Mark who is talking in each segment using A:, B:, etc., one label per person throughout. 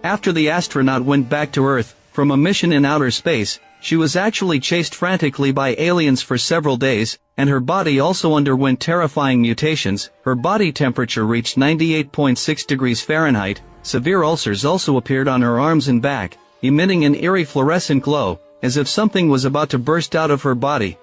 A: After the astronaut went back to Earth from a mission in outer space, she was actually chased frantically by aliens for several days, and her body also underwent terrifying mutations. Her body temperature reached 98.6 degrees Fahrenheit. Severe ulcers also appeared on her arms and back, emitting an eerie fluorescent glow, as if something was about to burst out of her body.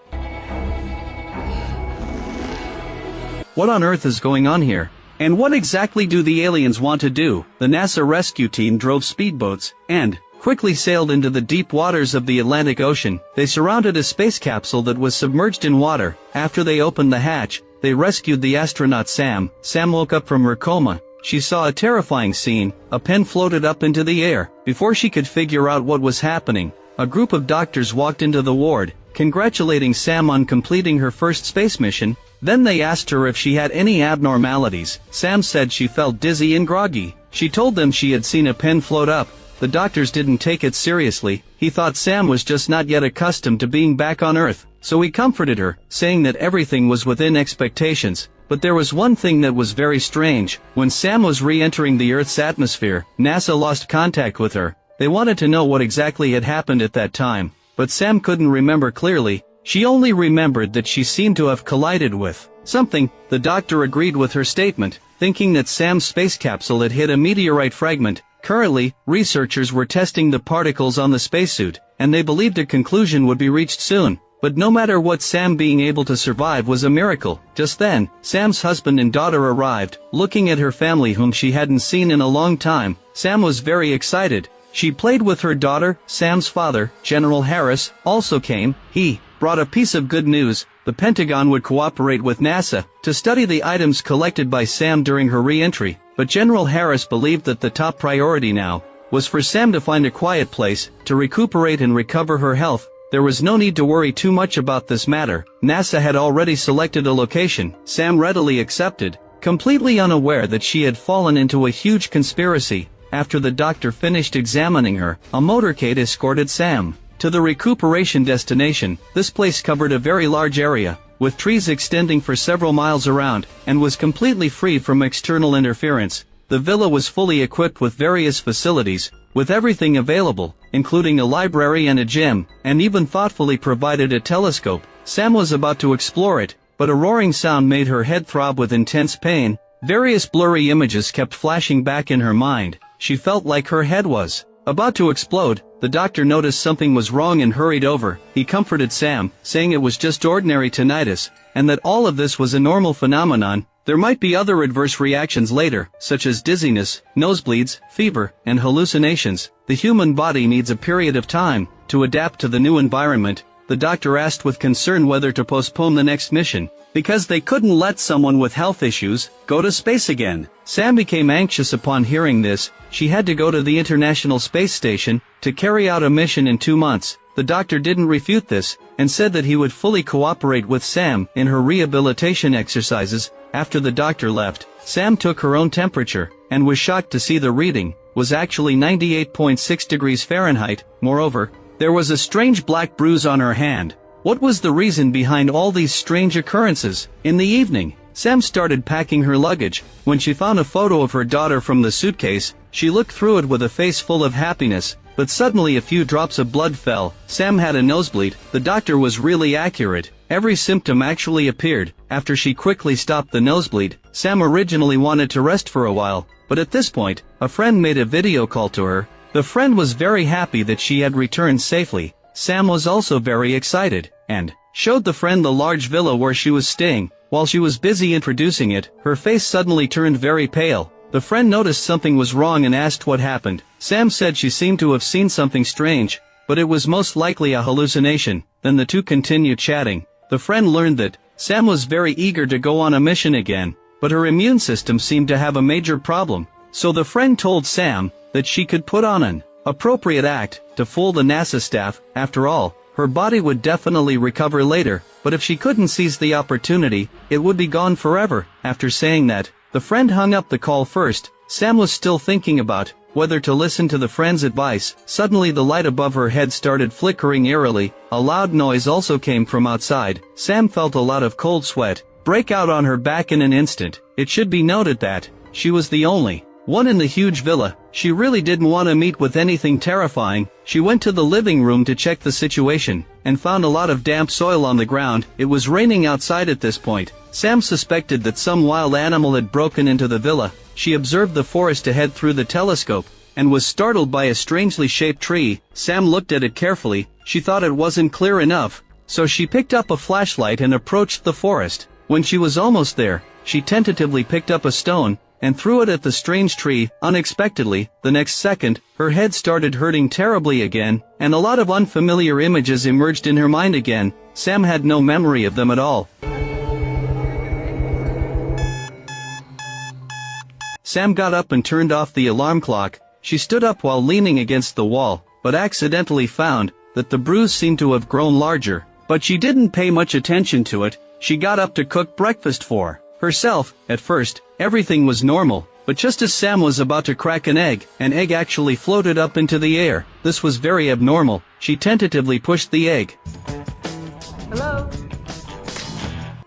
A: What on earth is going on here? And what exactly do the aliens want to do? The NASA rescue team drove speedboats and quickly sailed into the deep waters of the Atlantic Ocean. They surrounded a space capsule that was submerged in water. After they opened the hatch, they rescued the astronaut Sam. Sam woke up from her coma. She saw a terrifying scene. A pen floated up into the air. Before she could figure out what was happening, a group of doctors walked into the ward, congratulating Sam on completing her first space mission. Then they asked her if she had any abnormalities. Sam said she felt dizzy and groggy. She told them she had seen a pen float up. The doctors didn't take it seriously. He thought Sam was just not yet accustomed to being back on Earth, so he comforted her, saying that everything was within expectations. But there was one thing that was very strange. When Sam was re-entering the Earth's atmosphere, NASA lost contact with her. They wanted to know what exactly had happened at that time, but Sam couldn't remember clearly. She only remembered that she seemed to have collided with something. The doctor agreed with her statement, thinking that Sam's space capsule had hit a meteorite fragment. Currently, researchers were testing the particles on the spacesuit, and they believed a conclusion would be reached soon. But no matter what, Sam being able to survive was a miracle. Just then, Sam's husband and daughter arrived, looking at her family whom she hadn't seen in a long time. Sam was very excited. She played with her daughter. Sam's father, General Harris, also came. He brought a piece of good news. The Pentagon would cooperate with NASA to study the items collected by Sam during her re-entry. But General Harris believed that the top priority now was for Sam to find a quiet place to recuperate and recover her health. There was no need to worry too much about this matter. NASA had already selected a location. Sam readily accepted, completely unaware that she had fallen into a huge conspiracy. After the doctor finished examining her, a motorcade escorted Sam to the recuperation destination. This place covered a very large area, with trees extending for several miles around, and was completely free from external interference. The villa was fully equipped with various facilities, with everything available, including a library and a gym, and even thoughtfully provided a telescope. Sam was about to explore it, but a roaring sound made her head throb with intense pain. Various blurry images kept flashing back in her mind. She felt like her head was about to explode. The doctor noticed something was wrong and hurried over. He comforted Sam, saying it was just ordinary tinnitus, and that all of this was a normal phenomenon. There might be other adverse reactions later, such as dizziness, nosebleeds, fever, and hallucinations. The human body needs a period of time to adapt to the new environment. The doctor asked with concern whether to postpone the next mission, because they couldn't let someone with health issues go to space again. Sam became anxious upon hearing this. She had to go to the International Space Station to carry out a mission in 2 months. The doctor didn't refute this, and said that he would fully cooperate with Sam in her rehabilitation exercises. After the doctor left, Sam took her own temperature, and was shocked to see the reading was actually 98.6 degrees Fahrenheit. Moreover, there was a strange black bruise on her hand. What was the reason behind all these strange occurrences? In the evening, Sam started packing her luggage. When she found a photo of her daughter from the suitcase, she looked through it with a face full of happiness. But suddenly a few drops of blood fell. Sam had a nosebleed. The doctor was really accurate. Every symptom actually appeared. After she quickly stopped the nosebleed, Sam originally wanted to rest for a while, but at this point, a friend made a video call to her. The friend was very happy that she had returned safely. Sam was also very excited, and showed the friend the large villa where she was staying. While she was busy introducing it, her face suddenly turned very pale. The friend noticed something was wrong and asked what happened. Sam said she seemed to have seen something strange, but it was most likely a hallucination. Then the two continued chatting. The friend learned that Sam was very eager to go on a mission again, but her immune system seemed to have a major problem. So the friend told Sam that she could put on an appropriate act to fool the NASA staff. After all, her body would definitely recover later, but if she couldn't seize the opportunity, it would be gone forever. After saying that, the friend hung up the call first. Sam was still thinking about whether to listen to the friend's advice. Suddenly the light above her head started flickering eerily. A loud noise also came from outside. Sam felt a lot of cold sweat break out on her back in an instant. It should be noted that she was the only One in the huge villa. She really didn't want to meet with anything terrifying. She went to the living room to check the situation, and found a lot of damp soil on the ground. It was raining outside at this point. Sam suspected that some wild animal had broken into the villa. She observed the forest ahead through the telescope, and was startled by a strangely shaped tree. Sam looked at it carefully. She thought it wasn't clear enough, so she picked up a flashlight and approached the forest. When she was almost there, she tentatively picked up a stone, and threw it at the strange tree. Unexpectedly, the next second, her head started hurting terribly again, and a lot of unfamiliar images emerged in her mind again. Sam had no memory of them at all. Sam got up and turned off the alarm clock. She stood up while leaning against the wall, but accidentally found that the bruise seemed to have grown larger. But she didn't pay much attention to it. She got up to cook breakfast for herself. At first, everything was normal, but just as Sam was about to crack an egg actually floated up into the air. This was very abnormal. She tentatively pushed the egg.
B: Hello?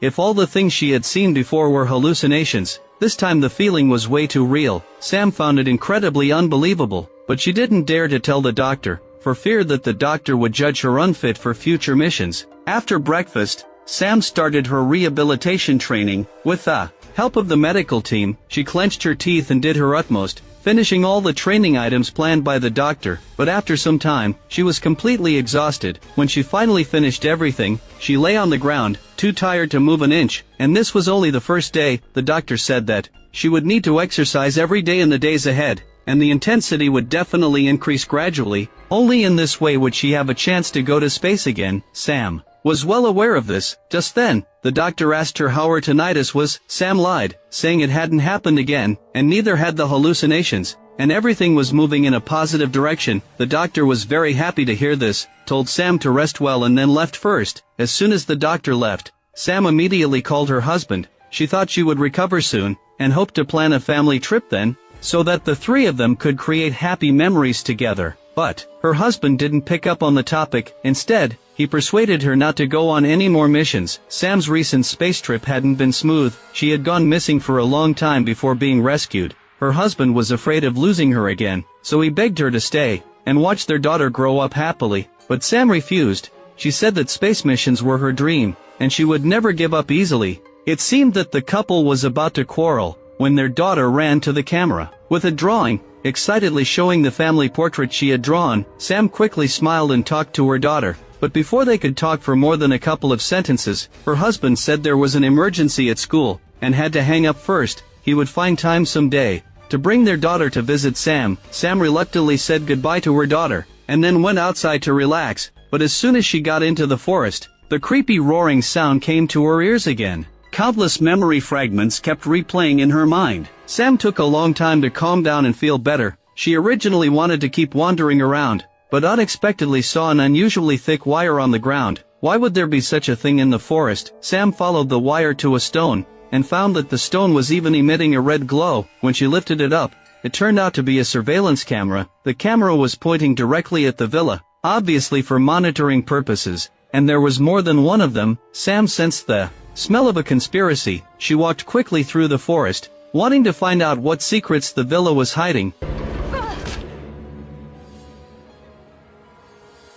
A: If all the things she had seen before were hallucinations, this time the feeling was way too real. Sam found it incredibly unbelievable, but she didn't dare to tell the doctor, for fear that the doctor would judge her unfit for future missions. After breakfast, Sam started her rehabilitation training. With the help of the medical team, she clenched her teeth and did her utmost, finishing all the training items planned by the doctor. But after some time, she was completely exhausted. When she finally finished everything, she lay on the ground, too tired to move an inch. And this was only the first day. The doctor said that she would need to exercise every day in the days ahead, and the intensity would definitely increase gradually. Only in this way would she have a chance to go to space again. Sam was well aware of this. Just then, the doctor asked her how her tinnitus was. Sam lied, saying it hadn't happened again, and neither had the hallucinations, and everything was moving in a positive direction. The doctor was very happy to hear this, told Sam to rest well and then left first. As soon as the doctor left, Sam immediately called her husband. She thought she would recover soon, and hoped to plan a family trip then, so that the three of them could create happy memories together. But her husband didn't pick up on the topic. Instead, he persuaded her not to go on any more missions. Sam's recent space trip hadn't been smooth. She had gone missing for a long time before being rescued. Her husband was afraid of losing her again, so he begged her to stay and watch their daughter grow up happily. But Sam refused. She said that space missions were her dream, and she would never give up easily. It seemed that the couple was about to quarrel when their daughter ran to the camera with a drawing, excitedly showing the family portrait she had drawn. Sam quickly smiled and talked to her daughter, but before they could talk for more than a couple of sentences, her husband said there was an emergency at school, and had to hang up first. He would find time someday to bring their daughter to visit Sam. Sam reluctantly said goodbye to her daughter, and then went outside to relax. But as soon as she got into the forest, the creepy roaring sound came to her ears again. Countless memory fragments kept replaying in her mind. Sam took a long time to calm down and feel better. She originally wanted to keep wandering around, but unexpectedly saw an unusually thick wire on the ground. Why would there be such a thing in the forest? Sam followed the wire to a stone, and found that the stone was even emitting a red glow. When she lifted it up, it turned out to be a surveillance camera. The camera was pointing directly at the villa, obviously for monitoring purposes, and there was more than one of them. Sam sensed the smell of a conspiracy. She walked quickly through the forest, wanting to find out what secrets the villa was hiding.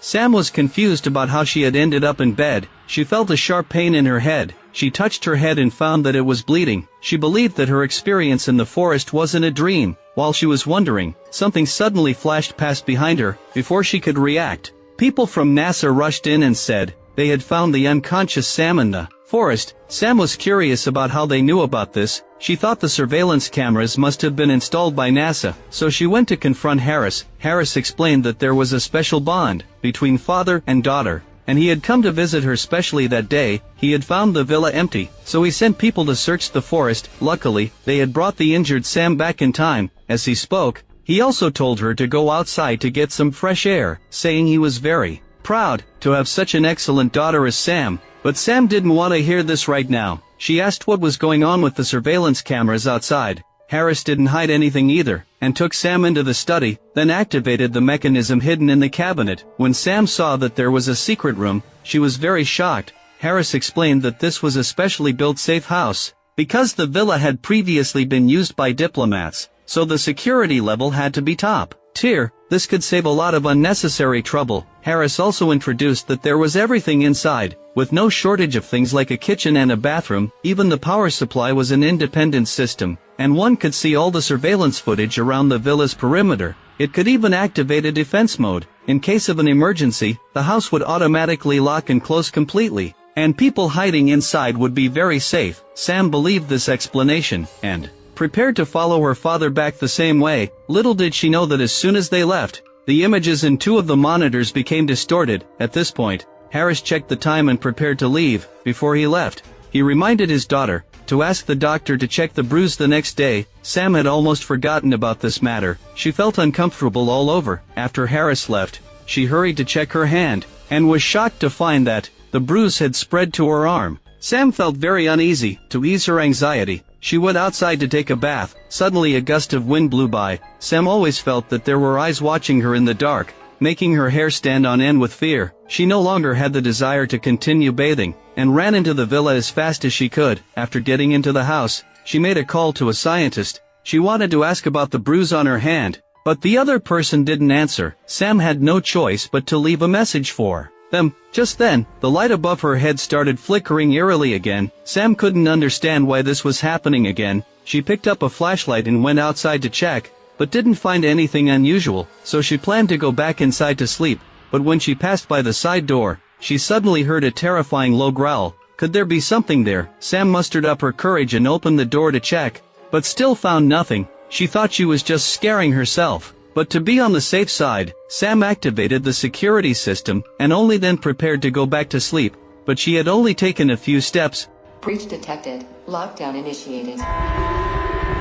A: Sam was confused about how she had ended up in bed. She felt a sharp pain in her head. She touched her head and found that it was bleeding. She believed that her experience in the forest wasn't a dream. While she was wondering, something suddenly flashed past behind her. Before she could react, people from NASA rushed in and said they had found the unconscious Sam in the forest. Sam was curious about how they knew about this. She thought the surveillance cameras must have been installed by NASA, so she went to confront Harris. Harris explained that there was a special bond between father and daughter, and he had come to visit her specially that day. He had found the villa empty, so he sent people to search the forest. Luckily, they had brought the injured Sam back in time. As he spoke, he also told her to go outside to get some fresh air, saying he was very proud to have such an excellent daughter as Sam. But Sam didn't want to hear this right now. She asked what was going on with the surveillance cameras outside. Harris didn't hide anything either, and took Sam into the study, then activated the mechanism hidden in the cabinet. When Sam saw that there was a secret room, she was very shocked. Harris explained that this was a specially built safe house, because the villa had previously been used by diplomats. so the security level had to be top tier. This could save a lot of unnecessary trouble. Harris also introduced that there was everything inside, with no shortage of things like a kitchen and a bathroom. Even the power supply was an independent system, and one could see all the surveillance footage around the villa's perimeter. It could even activate a defense mode. In case of an emergency, the house would automatically lock and close completely, and people hiding inside would be very safe. Sam believed this explanation, and prepared to follow her father back the same way. Little did she know that as soon as they left, the images in two of the monitors became distorted. At this point, Harris checked the time and prepared to leave. Before he left, he reminded his daughter to ask the doctor to check the bruise the next day. Sam had almost forgotten about this matter. She felt uncomfortable all over. After Harris left, she hurried to check her hand, and was shocked to find that the bruise had spread to her arm. Sam felt very uneasy. To ease her anxiety, she went outside to take a bath. Suddenly a gust of wind blew by. Sam always felt that there were eyes watching her in the dark, making her hair stand on end with fear. She no longer had the desire to continue bathing, and ran into the villa as fast as she could. After getting into the house, she made a call to a scientist. She wanted to ask about the bruise on her hand, but the other person didn't answer. Sam had no choice but to leave a message for them. Just then, the light above her head started flickering eerily again. Sam couldn't understand why this was happening again. She picked up a flashlight and went outside to check, but didn't find anything unusual, so she planned to go back inside to sleep. But when she passed by the side door, she suddenly heard a terrifying low growl. Could there be something there? Sam mustered up her courage and opened the door to check, but still found nothing. She thought she was just scaring herself. But to be on the safe side, Sam activated the security system, and only then prepared to go back to sleep. But she had only taken a few steps.
C: Breach detected. Lockdown initiated.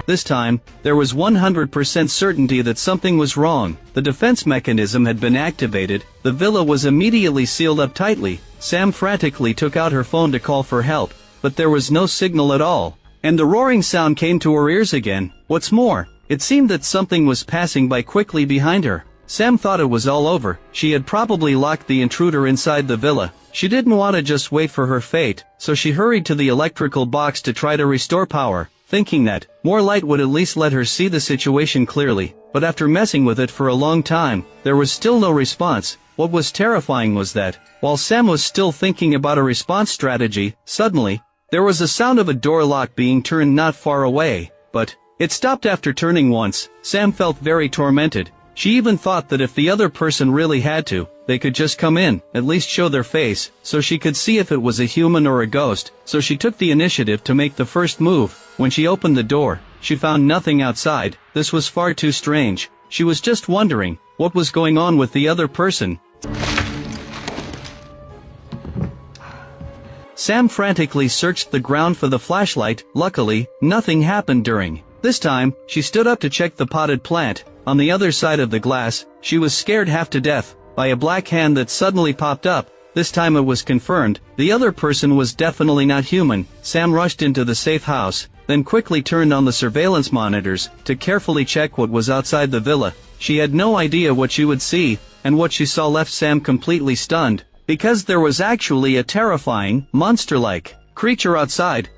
A: This time, there was 100% certainty that something was wrong. The defense mechanism had been activated. The villa was immediately sealed up tightly. Sam frantically took out her phone to call for help, but there was no signal at all. And the roaring sound came to her ears again. What's more, it seemed that something was passing by quickly behind her. Sam thought it was all over. She had probably locked the intruder inside the villa. She didn't want to just wait for her fate, so she hurried to the electrical box to try to restore power, thinking that more light would at least let her see the situation clearly. But after messing with it for a long time, there was still no response. What was terrifying was that, while Sam was still thinking about a response strategy, suddenly, there was a sound of a door lock being turned not far away, but it stopped after turning once. Sam felt very tormented. She even thought that if the other person really had to, they could just come in, at least show their face, so she could see if it was a human or a ghost. So she took the initiative to make the first move. When she opened the door, she found nothing outside. This was far too strange. She was just wondering what was going on with the other person. Sam frantically searched the ground for the flashlight. Luckily, nothing happened during this time. She stood up to check the potted plant. On the other side of the glass, she was scared half to death by a black hand that suddenly popped up. This time it was confirmed. The other person was definitely not human. Sam rushed into the safe house, then quickly turned on the surveillance monitors to carefully check what was outside the villa. She had no idea what she would see, and what she saw left Sam completely stunned, because there was actually a terrifying, monster-like creature outside.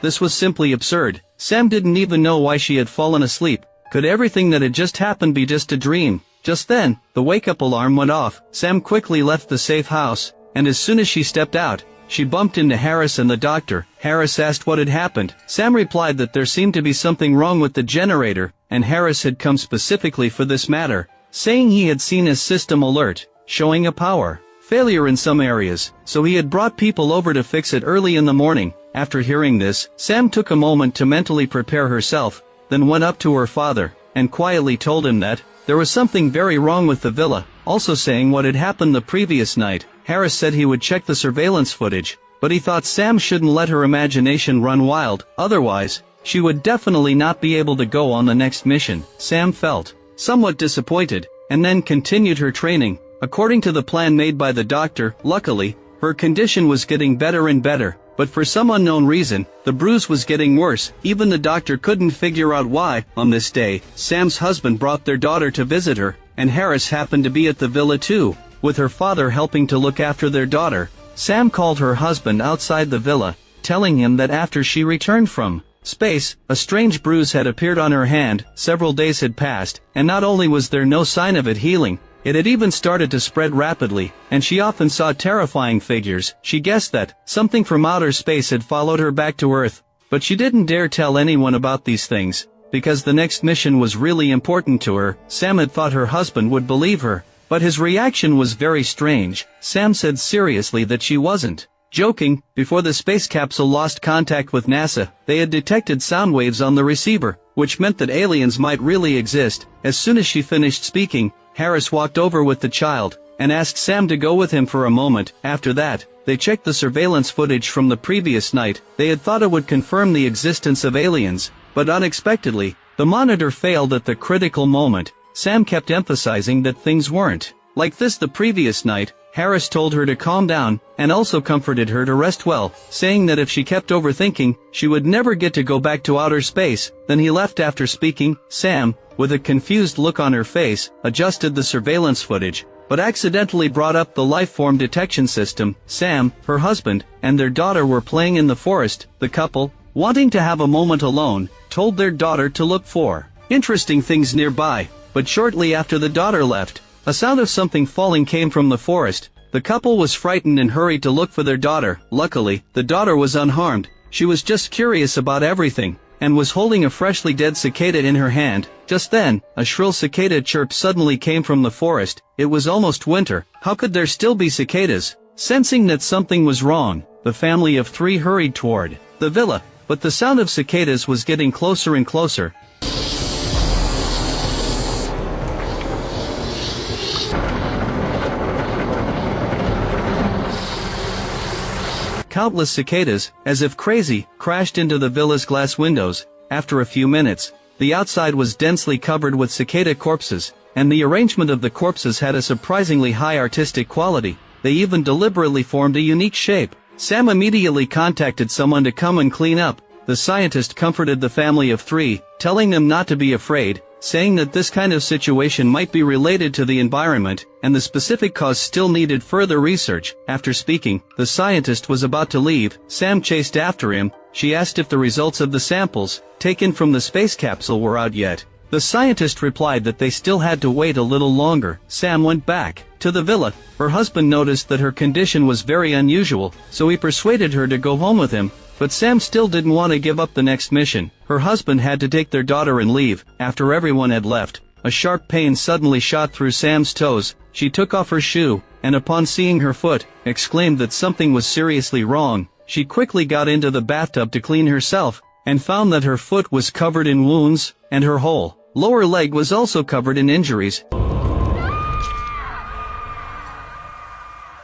A: This was simply absurd. Sam didn't even know why she had fallen asleep. Could everything that had just happened be just a dream? Just then, the wake-up alarm went off. Sam quickly left the safe house, and as soon as she stepped out, she bumped into Harris and the doctor. Harris asked what had happened. Sam replied that there seemed to be something wrong with the generator, and Harris had come specifically for this matter, saying he had seen his system alert, showing a power failure in some areas, so he had brought people over to fix it early in the morning. After hearing this, Sam took a moment to mentally prepare herself, then went up to her father, and quietly told him that there was something very wrong with the villa, also saying what had happened the previous night. Harris said he would check the surveillance footage, but he thought Sam shouldn't let her imagination run wild, otherwise, she would definitely not be able to go on the next mission. Sam felt somewhat disappointed, and then continued her training, according to the plan made by the doctor. Luckily, her condition was getting better and better, but for some unknown reason, the bruise was getting worse. Even the doctor couldn't figure out why. On this day, Sam's husband brought their daughter to visit her, and Harris happened to be at the villa too, with her father helping to look after their daughter. Sam called her husband outside the villa, telling him that after she returned from space, a strange bruise had appeared on her hand. Several days had passed, and not only was there no sign of it healing, it had even started to spread rapidly, and she often saw terrifying figures. She guessed that something from outer space had followed her back to Earth, but she didn't dare tell anyone about these things, because the next mission was really important to her. Sam had thought her husband would believe her, but his reaction was very strange. Sam said seriously that she wasn't joking. Before the space capsule lost contact with NASA, they had detected sound waves on the receiver, which meant that aliens might really exist. As soon as she finished speaking, Harris walked over with the child, and asked Sam to go with him for a moment. After that, they checked the surveillance footage from the previous night. They had thought it would confirm the existence of aliens, but unexpectedly, the monitor failed at the critical moment. Sam kept emphasizing that things weren't like this the previous night. Harris told her to calm down, and also comforted her to rest well, saying that if she kept overthinking, she would never get to go back to outer space. Then he left after speaking. Sam, with a confused look on her face, adjusted the surveillance footage, but accidentally brought up the life-form detection system. Sam, her husband, and their daughter were playing in the forest. The couple, wanting to have a moment alone, told their daughter to look for interesting things nearby, but shortly after the daughter left, a sound of something falling came from the forest. The couple was frightened and hurried to look for their daughter. Luckily, the daughter was unharmed. She was just curious about everything, and was holding a freshly dead cicada in her hand. Just then, a shrill cicada chirp suddenly came from the forest. It was almost winter. How could there still be cicadas? Sensing that something was wrong, the family of three hurried toward the villa, but the sound of cicadas was getting closer and closer. Countless cicadas, as if crazy, crashed into the villa's glass windows. After a few minutes, the outside was densely covered with cicada corpses, and the arrangement of the corpses had a surprisingly high artistic quality. They even deliberately formed a unique shape. Sam immediately contacted someone to come and clean up. The scientist comforted the family of three, telling them not to be afraid, saying that this kind of situation might be related to the environment, and the specific cause still needed further research. After speaking, the scientist was about to leave. Sam chased after him. She asked if the results of the samples taken from the space capsule were out yet. The scientist replied that they still had to wait a little longer. Sam went back to the villa. Her husband noticed that her condition was very unusual, so he persuaded her to go home with him. But Sam still didn't want to give up the next mission. Her husband had to take their daughter and leave. After everyone had left, a sharp pain suddenly shot through Sam's toes. She took off her shoe, and upon seeing her foot, exclaimed that something was seriously wrong. She quickly got into the bathtub to clean herself, and found that her foot was covered in wounds, and her whole lower leg was also covered in injuries.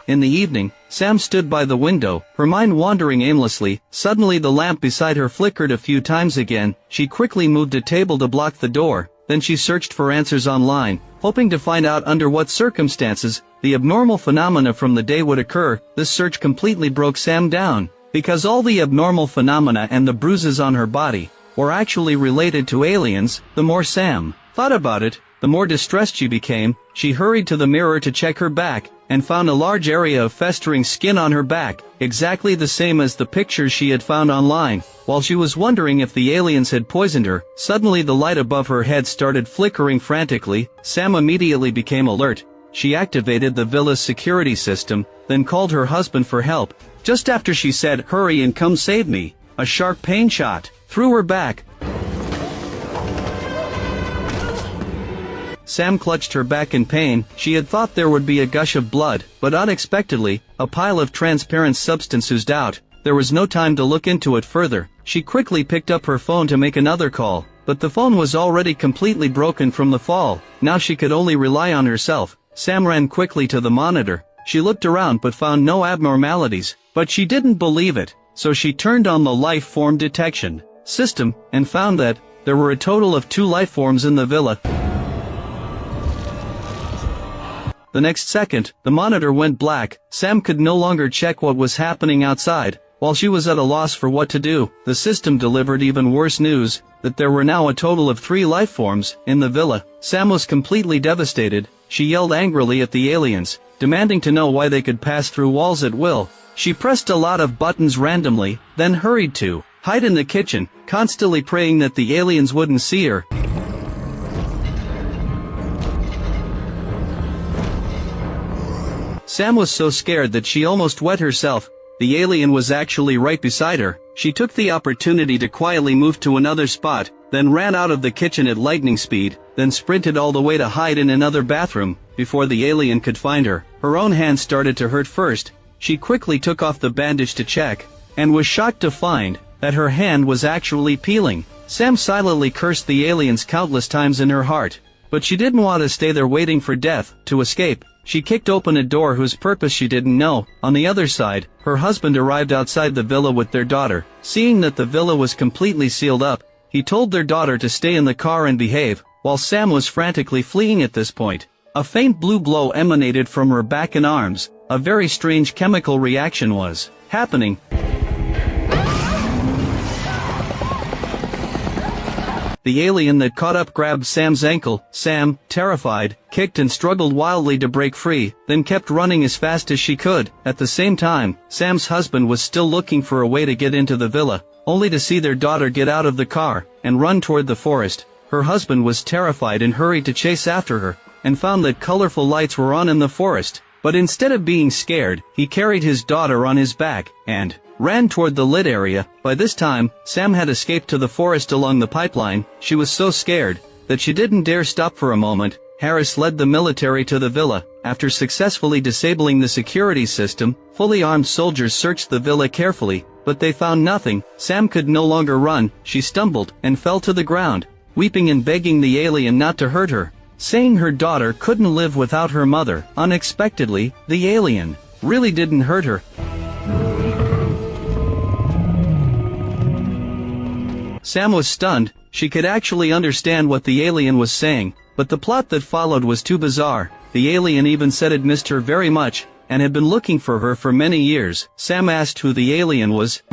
A: In the evening, Sam stood by the window, her mind wandering aimlessly. Suddenly the lamp beside her flickered a few times again. She quickly moved a table to block the door. Then she searched for answers online, hoping to find out under what circumstances the abnormal phenomena from the day would occur. This search completely broke Sam down, because all the abnormal phenomena and the bruises on her body were actually related to aliens. The more Sam thought about it, the more distressed she became. She hurried to the mirror to check her back, and found a large area of festering skin on her back, exactly the same as the pictures she had found online. While she was wondering if the aliens had poisoned her, suddenly the light above her head started flickering frantically. Sam immediately became alert. She activated the villa's security system, then called her husband for help. Just after she said, "Hurry and come save me," a sharp pain shot through her back. Sam clutched her back in pain. She had thought there would be a gush of blood, but unexpectedly, a pile of transparent substance oozed out. There was no time to look into it further. She quickly picked up her phone to make another call, but the phone was already completely broken from the fall. Now she could only rely on herself. Sam ran quickly to the monitor. She looked around but found no abnormalities, but she didn't believe it, so she turned on the life form detection system, and found that there were a total of 2 life forms in the villa. The next second, the monitor went black. Sam could no longer check what was happening outside. While she was at a loss for what to do, the system delivered even worse news, that there were now a total of 3 life forms in the villa. Sam was completely devastated. She yelled angrily at the aliens, demanding to know why they could pass through walls at will. She pressed a lot of buttons randomly, then hurried to hide in the kitchen, constantly praying that the aliens wouldn't see her. Sam was so scared that she almost wet herself. The alien was actually right beside her. She took the opportunity to quietly move to another spot, then ran out of the kitchen at lightning speed, then sprinted all the way to hide in another bathroom, before the alien could find her. Her own hand started to hurt first. She quickly took off the bandage to check, and was shocked to find that her hand was actually peeling. Sam silently cursed the aliens countless times in her heart, but she didn't want to stay there waiting for death. To escape, she kicked open a door whose purpose she didn't know. On the other side, her husband arrived outside the villa with their daughter. Seeing that the villa was completely sealed up, he told their daughter to stay in the car and behave, while Sam was frantically fleeing at this point. A faint blue glow emanated from her back and arms. A very strange chemical reaction was happening. The alien that caught up grabbed Sam's ankle. Sam, terrified, kicked and struggled wildly to break free, then kept running as fast as she could. At the same time, Sam's husband was still looking for a way to get into the villa, only to see their daughter get out of the car and run toward the forest. Her husband was terrified and hurried to chase after her, and found that colorful lights were on in the forest. But instead of being scared, he carried his daughter on his back and ran toward the lit area. By this time, Sam had escaped to the forest along the pipeline. She was so scared that she didn't dare stop for a moment. Harris led the military to the villa. After successfully disabling the security system, fully armed soldiers searched the villa carefully, but they found nothing. Sam could no longer run. She stumbled and fell to the ground, weeping and begging the alien not to hurt her, saying her daughter couldn't live without her mother. Unexpectedly, the alien really didn't hurt her. Sam was stunned. She could actually understand what the alien was saying, but the plot that followed was too bizarre. The alien even said it missed her very much, and had been looking for her for many years. Sam asked who the alien was.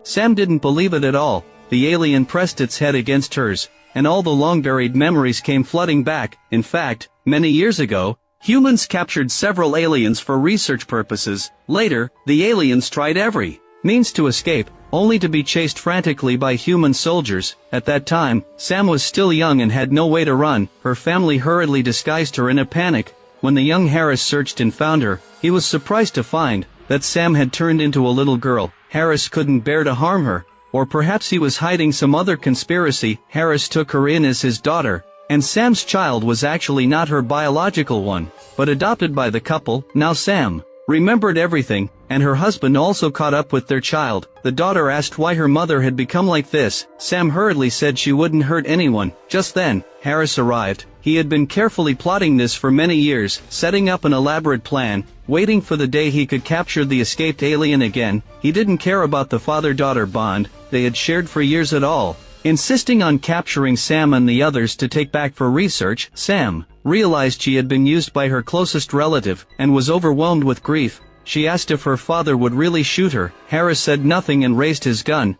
A: Sam didn't believe it at all. The alien pressed its head against hers, and all the long-buried memories came flooding back. In fact, many years ago, humans captured several aliens for research purposes. Later, the aliens tried every means to escape, only to be chased frantically by human soldiers. At that time, Sam was still young and had no way to run. Her family hurriedly disguised her in a panic. When the young Harris searched and found her, he was surprised to find that Sam had turned into a little girl. Harris couldn't bear to harm her, or perhaps he was hiding some other conspiracy. Harris took her in as his daughter, and Sam's child was actually not her biological one, but adopted by the couple. Now Sam remembered everything, and her husband also caught up with their child. The daughter asked why her mother had become like this. Sam hurriedly said she wouldn't hurt anyone. Just then, Harris arrived. He had been carefully plotting this for many years, setting up an elaborate plan, waiting for the day he could capture the escaped alien again. He didn't care about the father-daughter bond they had shared for years at all. Insisting on capturing Sam and the others to take back for research, Sam realized she had been used by her closest relative, and was overwhelmed with grief. She asked if her father would really shoot her. Harris said nothing and raised his gun.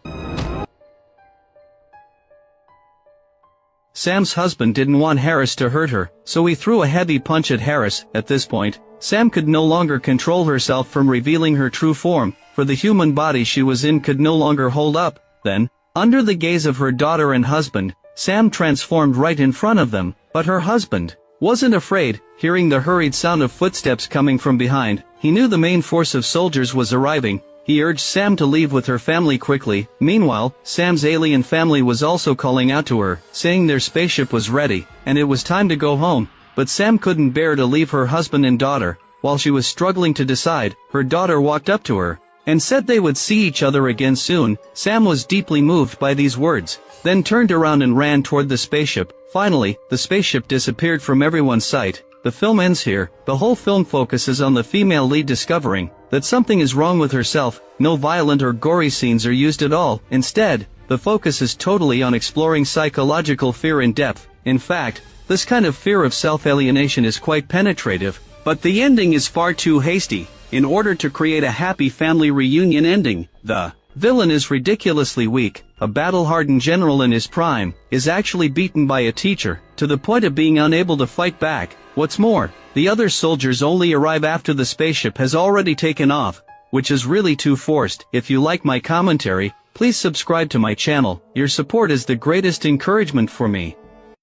A: Sam's husband didn't want Harris to hurt her, so he threw a heavy punch at Harris. At this point, Sam could no longer control herself from revealing her true form, for the human body she was in could no longer hold up. Then, under the gaze of her daughter and husband, Sam transformed right in front of them. But her husband wasn't afraid. Hearing the hurried sound of footsteps coming from behind, he knew the main force of soldiers was arriving. He urged Sam to leave with her family quickly. Meanwhile, Sam's alien family was also calling out to her, saying their spaceship was ready, and it was time to go home. But Sam couldn't bear to leave her husband and daughter. While she was struggling to decide, her daughter walked up to her and said they would see each other again soon. Sam was deeply moved by these words, then turned around and ran toward the spaceship. Finally, the spaceship disappeared from everyone's sight. The film ends here. The whole film focuses on the female lead discovering that something is wrong with herself. No violent or gory scenes are used at all. Instead, the focus is totally on exploring psychological fear in depth. In fact, this kind of fear of self-alienation is quite penetrative, but the ending is far too hasty. In order to create a happy family reunion ending, the villain is ridiculously weak. A battle-hardened general in his prime is actually beaten by a teacher, to the point of being unable to fight back. What's more, The other soldiers only arrive after the spaceship has already taken off, which is really too forced. If you like my commentary, please subscribe to my channel. Your support is the greatest encouragement for me.